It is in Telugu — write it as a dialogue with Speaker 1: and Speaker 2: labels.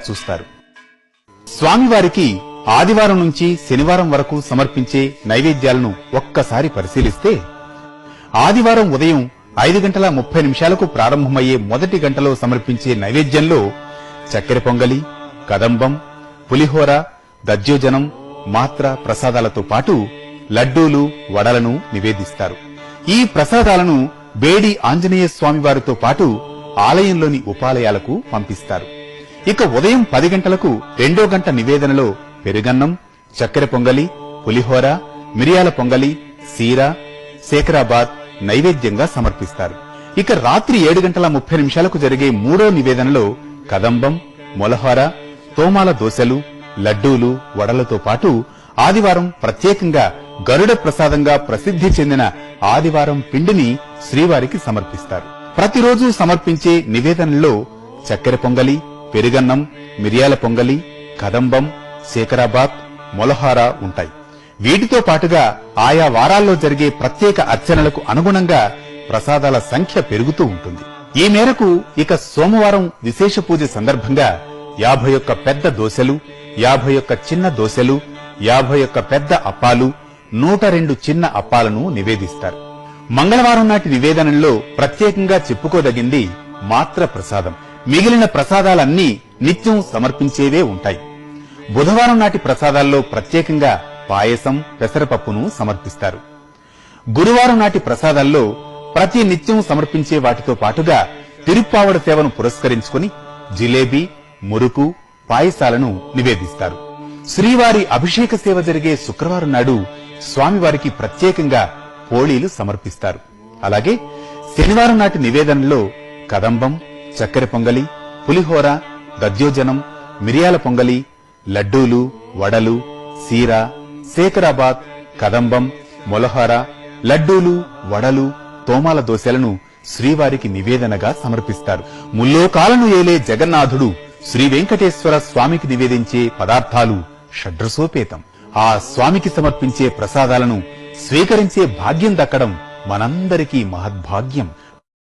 Speaker 1: చూస్తారు. స్వామివారికి ఆదివారం నుంచి శనివారం వరకు సమర్పించే నైవేద్యాలను ఒక్కసారి పరిశీలిస్తే, ఆదివారం ఉదయం 5:30 ప్రారంభమయ్యే మొదటి గంటలో సమర్పించే నైవేద్యంలో చక్కెర పొంగలి, కదంబం, పులిహోర, దధ్యోజనం, మాత్ర ప్రసాదాలతో పాటు లడ్డూలు, వడలను నివేదిస్తారు. ఈ ప్రసాదాలను బేడి ఆంజనేయ స్వామివారితో పాటు ఆలయంలోని ఉపాలయాలకు పంపిస్తారు. ఇక ఉదయం 10 గంటలకు 2వ గంట నివేదనలో పెరుగన్నం, చక్కెర పొంగలి, పులిహోర, మిరియాల పొంగలి, సీర, శేఖరాబాద్ నైవేద్యంగా సమర్పిస్తారు. ఇక రాత్రి 7:30 జరిగే 3వ నివేదనలో కదంబం, మొలహోర, తోమాల దోశలు, లడ్డూలు, వడలతో పాటు ఆదివారం ప్రత్యేకంగా గరుడ ప్రసాదంగా ప్రసిద్ధి చెందిన ఆదివారం పిండిని శ్రీవారికి సమర్పిస్తారు. ప్రతిరోజు సమర్పించే నివేదనలో చక్కెర పొంగలి, పెరుగన్నం, మిరియాల పొంగలి, కదంబం, శేఖరాబాద్, మొలహార ఉంటాయి. వీటితో పాటుగా ఆయా వారాల్లో జరిగే ప్రత్యేక అర్చనలకు అనుగుణంగా ప్రసాదాల సంఖ్య పెరుగుతూ ఉంటుంది. ఈ మేరకు ఇక సోమవారం విశేష పూజ సందర్భంగా 51 పెద్ద దోశలు, 51 చిన్న దోశలు, 51 పెద్ద అప్పాలు, 102 చిన్న అప్పాలను నివేదిస్తారు. మంగళవారం నాటి నివేదనలో ప్రత్యేకంగా చెప్పుకోదగింది మాత్ర ప్రసాదం. మిగిలిన ప్రసాదాలన్నీ నిత్యం సమర్పించేవే ఉంటాయి. బుధవారం నాటి ప్రసాదాల్లో ప్రత్యేకంగా పాయసం, పెసరపప్పును సమర్పిస్తారు. గురువారం నాటి ప్రసాదాల్లో ప్రతి నిత్యం సమర్పించే వాటితో పాటుగా తిరుప్పావడ సేవను పురస్కరించుకుని జిలేబీ, మురుకు, పాయసాలను నివేదిస్తారు. శ్రీవారి అభిషేక సేవ జరిగే శుక్రవారం నాడు స్వామివారికి ప్రత్యేకంగా పోళీలు సమర్పిస్తారు. అలాగే శనివారం నాటి నివేదనలో కదంబం, చక్కెర పొంగలి, పులిహోర, దధ్యోజనం, మిరియాల పొంగలి, లడ్డూలు, వడలు, సీర, శేఖరాబాద్, కదంబం, మొలహార, లడ్డూలు, వడలు, తోమాల దోశలను శ్రీవారికి నివేదనగా సమర్పిస్తారు. ముల్లోకాలను ఏలే జగన్నాథుడు శ్రీ వెంకటేశ్వర స్వామికి నివేదించే పదార్థాలు షడ్రసోపేతం. ఆ స్వామికి సమర్పించే ప్రసాదాలను స్వీకరించే భాగ్యం దక్కడం మనందరికీ మహద్భాగ్యం.